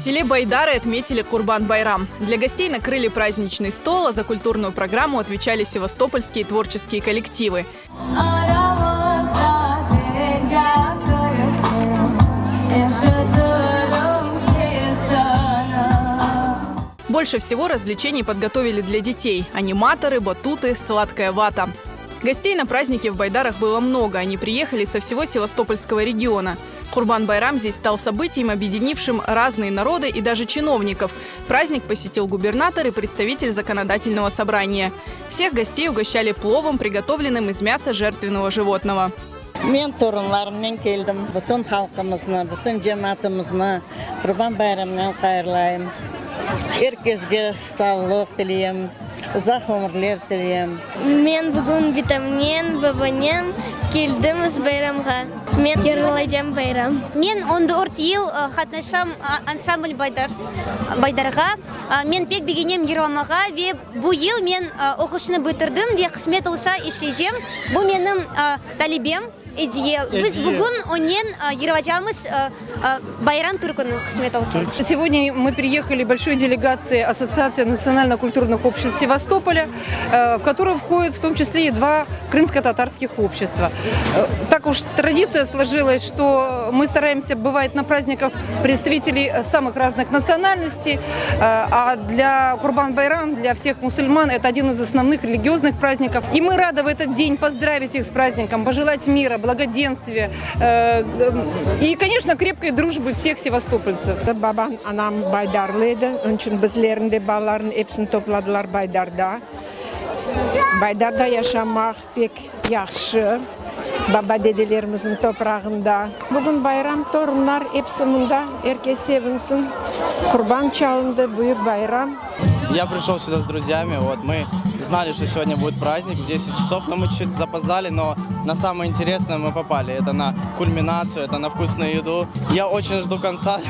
селе Байдары отметили Курбан-байрам. Для гостей накрыли праздничный стол, а за культурную программу отвечали севастопольские творческие коллективы. Больше всего развлечений подготовили для детей – аниматоры, батуты, сладкая вата. Гостей на празднике в Байдарах было много, они приехали со всего Севастопольского региона. Курбан-байрам здесь стал событием, объединившим разные народы и даже чиновников. Праздник посетил губернатор и представитель законодательного собрания. Всех гостей угощали пловом, приготовленным из мяса жертвенного животного. Мен torunlarımdan geldim. Bütün halkımızı, bütün cemaatimizni Kurban Bayramı'ndan hayırlayım. Herkese sağlık dileyim, uzak ömürler dileyim. Men bugün vitamin babanyan keldim iz bayramga. Men yig'layjam bayram. Men 14 yıl katnaşam ansambl Baydarga. Men pek beginim yig'lamaga ve bu yıl men o'qishni bitirdim ve qismet olsa işleyeceğim. Bu benim talebim. Biz bugün onun yig'layacağımız bayram türkünü qismet olsa. Сегодня мы приехали большой делегацией Ассоциации национально-культурных обществ Севастополя, в которую входят в том числе и два крымско-татарских общества. Так уж традиция сложилась, что мы стараемся бывать на праздниках представителей самых разных национальностей, а для Курбан-байрам, для всех мусульман, это один из основных религиозных праздников. И мы рады в этот день поздравить их с праздником, пожелать мира, благоденствия и, конечно, крепкой дружбы всех севастопольцев. Babam, anam Baydarlıydı. Onun için bizlerin de bağların hepsini topladılar Baydar'da. Baydar'da yaşamak pek yaxşı. Baba dedelerimizin toprağında. Bugün bayram, torunlar hepsi bunda. Herkes sevinsin. Kurban çalındı, büyük bayram. Я пришел сюда с друзьями, мы знали, что сегодня будет праздник в 10 часов, но мы чуть-чуть запоздали, но на самое интересное мы попали. Это на кульминацию, это на вкусную еду. Я очень жду конца,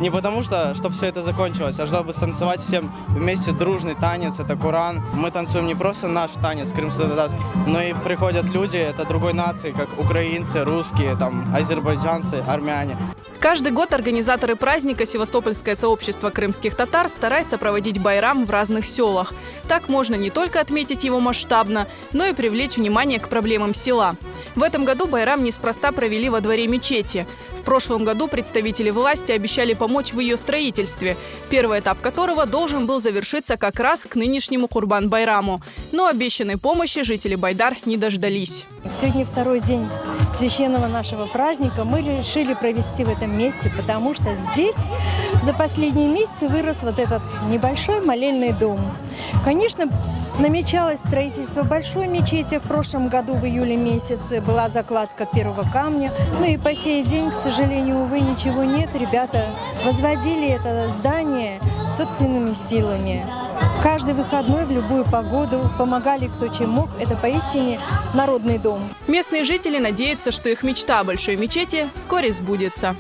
не потому что, чтобы все это закончилось, а чтобы станцевать всем вместе дружный танец, это Куран. Мы танцуем не просто наш танец крымско-татарский, но и приходят люди, это другой нации, как украинцы, русские, азербайджанцы, армяне. Каждый год организаторы праздника Севастопольское сообщество крымских татар старается проводить байрам в разных селах. Так можно не только отметить его масштабно, но и привлечь внимание к проблемам села. В этом году байрам неспроста провели во дворе мечети. В прошлом году представители власти обещали помочь в ее строительстве, первый этап которого должен был завершиться как раз к нынешнему Курбан-байраму. Но обещанной помощи жители Байдар не дождались. Сегодня второй день священного нашего праздника. Мы решили провести в этом месте, потому что здесь за последние месяцы вырос вот этот небольшой молельный дом. Конечно, намечалось строительство большой мечети. В прошлом году в июле месяце была закладка первого камня. Ну и по сей день, к сожалению, увы, ничего нет. Ребята возводили это здание собственными силами. Каждый выходной в любую погоду помогали кто чем мог. Это поистине народный дом. Местные жители надеются, что их мечта о большой мечети вскоре сбудется.